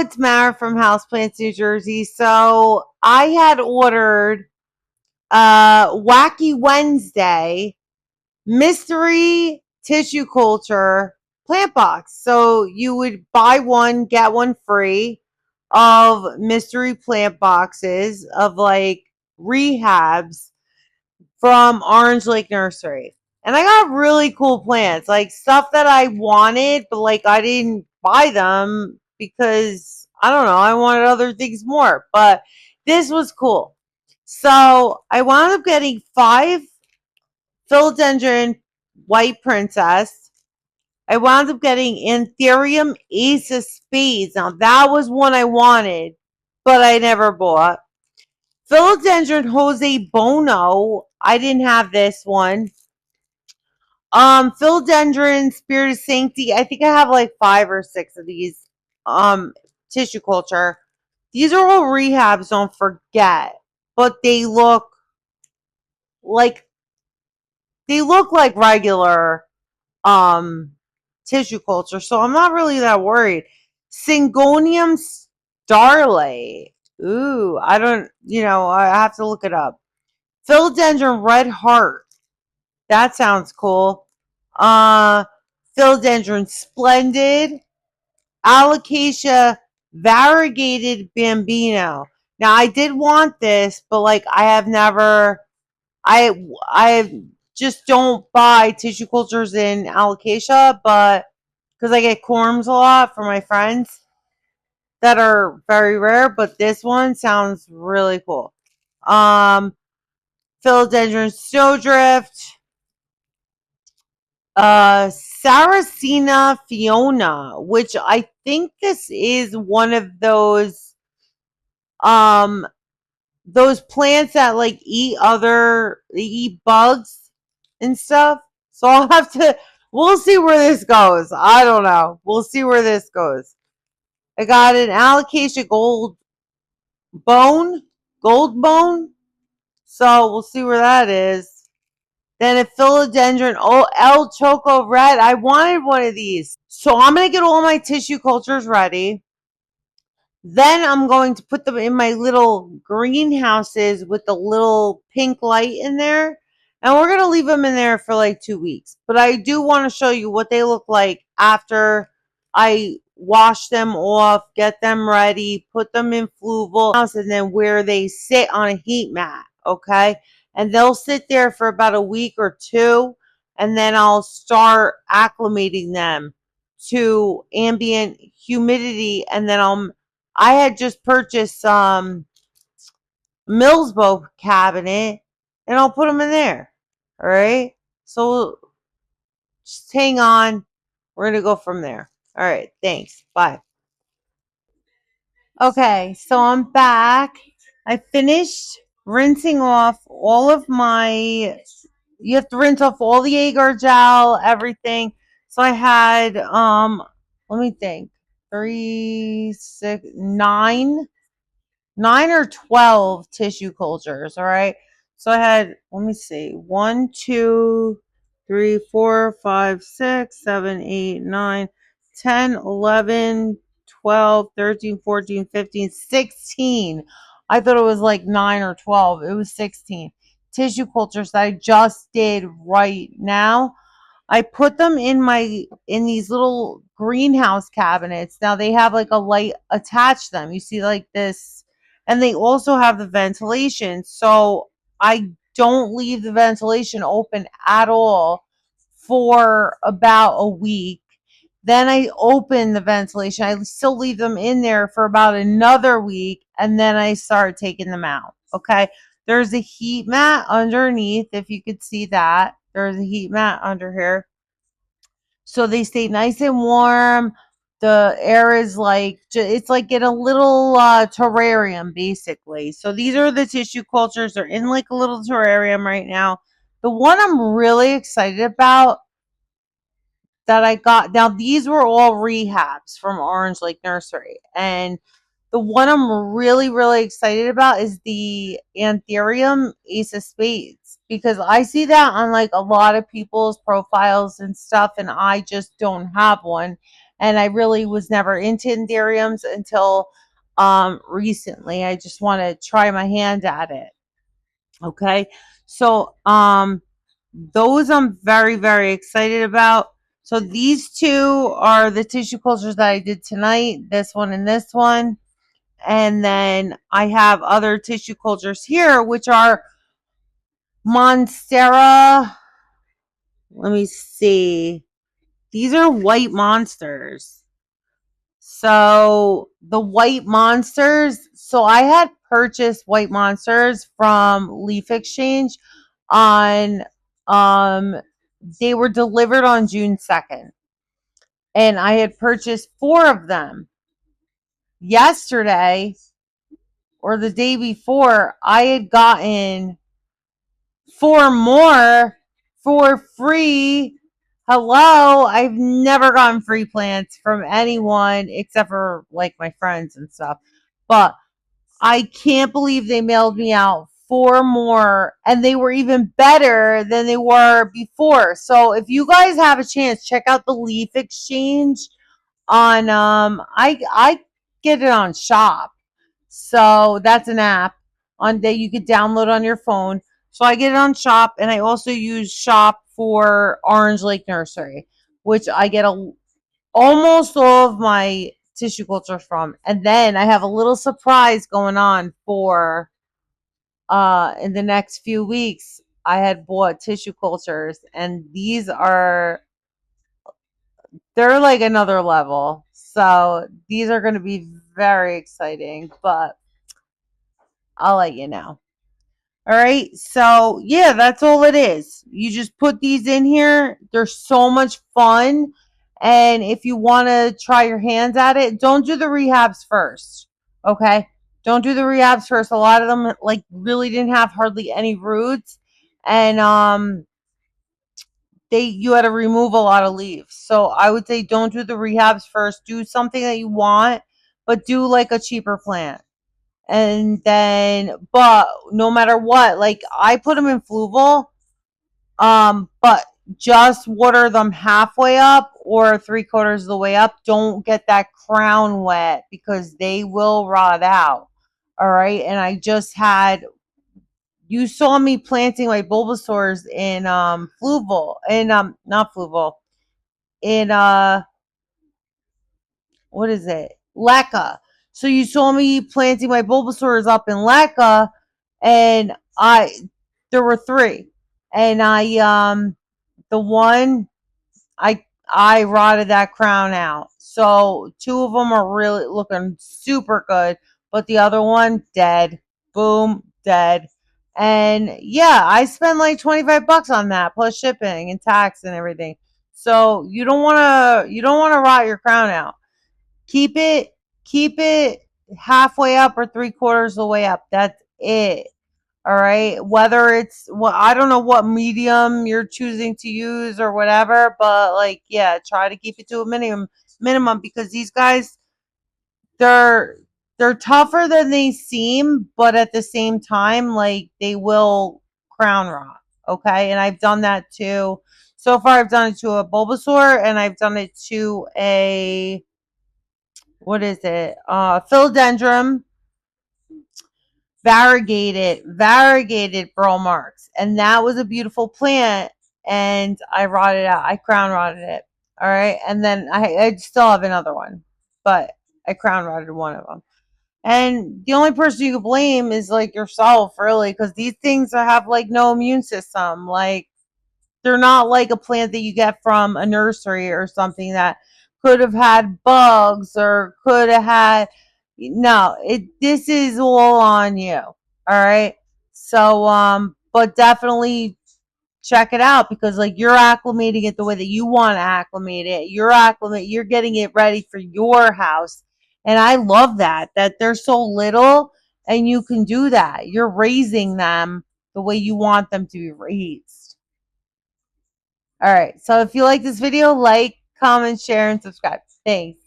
it's Mara from Houseplants, New Jersey. So I had ordered Wacky Wednesday mystery tissue culture plant box. So you would buy one, get one free of mystery plant boxes of like rehabs from Orange Lake Nursery. And I got really cool plants, like stuff that I wanted, but like I didn't buy them because I don't know, I wanted other things more. But this was cool. So I wound up getting 5 philodendron white princess. I wound up getting Anthurium ace of spades. Now that was one I wanted, but I never bought. Philodendron Jose Bono. I didn't have this one. Philodendron Spirit of Sanctity. I think I have like 5 or 6 of these. Tissue culture. These are all rehabs, don't forget. But like they look like regular tissue culture, so I'm not really that worried. Syngonium starlight. Ooh, I don't, I have to look it up. Philodendron red heart. That sounds cool. Philodendron splendid. Alocasia variegated bambino. Now I did want this, but like I just don't buy tissue cultures in alocasia, but because I get corms a lot from my friends that are very rare, but this one sounds really cool. Philodendron snowdrift, Saracena Fiona, which I think this is one of those plants that like they eat bugs and stuff. So we'll see where this goes. I don't know. We'll see where this goes. I got an alocasia gold bone. So we'll see where that is. Then a philodendron, El Choco Red. I wanted one of these. So I'm going to get all my tissue cultures ready. Then I'm going to put them in my little greenhouses with the little pink light in there. And we're going to leave them in there for like 2 weeks. But I do want to show you what they look like after I wash them off, get them ready, put them in Fluval, and then where they sit on a heat mat, okay? And they'll sit there for about a week or 2, and then I'll start acclimating them to ambient humidity, and then I had just purchased some Millsbo cabinet, and I'll put them in there. All right. So just hang on. We're going to go from there. All right. Thanks. Bye. Okay. So I'm back. I finished rinsing off all of you have to rinse off all the agar gel, everything. So I had, let me think, 3, 6, 9 or 12 tissue cultures. All right. So I had, let me see, 1, 2, 3, 4, 5, 6, 7, 8, 9, 10, 11, 12, 13, 14, 15, 16. I thought it was like 9 or 12. It was 16 tissue cultures that I just did right now. I put them in these little greenhouse cabinets. Now they have like a light attached to them. You see like this, and they also have the ventilation. So I don't leave the ventilation open at all for about a week. Then I open the ventilation. I still leave them in there for about another week, and then I start taking them out. Okay. There's a heat mat underneath, if you could see that. There's a heat mat under here. So they stay nice and warm. The air is like, it's like in a little terrarium, basically. So these are the tissue cultures. They're in like a little terrarium right now. The one I'm really excited about that I got, now these were all rehabs from Orange Lake Nursery. And the one I'm really, really excited about is the Anthurium Ace of Spades, because I see that on like a lot of people's profiles and stuff, and I just don't have one. and I really was never into Enderiums until recently. I just want to try my hand at it. Okay, so those I'm very, very excited about. So these two are the tissue cultures that I did tonight, this one and this one. And then I have other tissue cultures here, which are Monstera. Let me see. These are white monsters. So the white monsters, so I had purchased white monsters from Leaf Exchange on they were delivered on June 2nd. And I had purchased 4 of them. Yesterday or the day before, I had gotten 4 more for free. Hello, I've never gotten free plants from anyone except for like my friends and stuff. But I can't believe they mailed me out 4 more, and they were even better than they were before. So if you guys have a chance, check out the Leaf Exchange on I get it on Shop. So that's an app on that you could download on your phone. So I get it on Shop, and I also use Shop for Orange Lake Nursery, which I get almost all of my tissue cultures from. And then I have a little surprise going on for in the next few weeks. I had bought tissue cultures, and they're like another level. So these are going to be very exciting, but I'll let you know. All right. So, yeah, that's all it is. You just put these in here. They're so much fun. And if you want to try your hands at it, don't do the rehabs first. Okay? Don't do the rehabs first. A lot of them like really didn't have hardly any roots, and you had to remove a lot of leaves. So I would say don't do the rehabs first. Do something that you want, but do like a cheaper plant. And then, but no matter what, like I put them in Fluval, but just water them halfway up or 3/4 of the way up. Don't get that crown wet because they will rot out. All right. And you saw me planting my Bulbasaurs in Fluval, in not Fluval, in what is it? Leca. So you saw me planting my Bulbasaurs up in Leca, and there were 3, and the one I rotted that crown out. So 2 of them are really looking super good, but the other one dead. Boom, dead. And yeah, I spent like $25 on that plus shipping and tax and everything. So you don't wanna rot your crown out. Keep it halfway up or 3/4 of the way up. That's it. All right. Whether it's I don't know what medium you're choosing to use or whatever, but like yeah, try to keep it to a minimum because these guys they're they're tougher than they seem, but at the same time, like they will crown rot. Okay, and I've done that too. So far, I've done it to a Bulbasaur, and I've done it to a what is it? Philodendron variegated burl marks, and that was a beautiful plant. And I rotted out. I crown rotted it. All right, and then I still have another one, but I crown rotted one of them. And the only person you can blame is like yourself, really, because these things have like no immune system. Like they're not like a plant that you get from a nursery or something that could have had bugs or could have had no, this is all on you. All right. So but definitely check it out because like you're acclimating it the way that you want to acclimate it. You're getting it ready for your house. And I love that they're so little and you can do that. You're raising them the way you want them to be raised. All right. So if you like this video, like, comment, share, and subscribe. Thanks.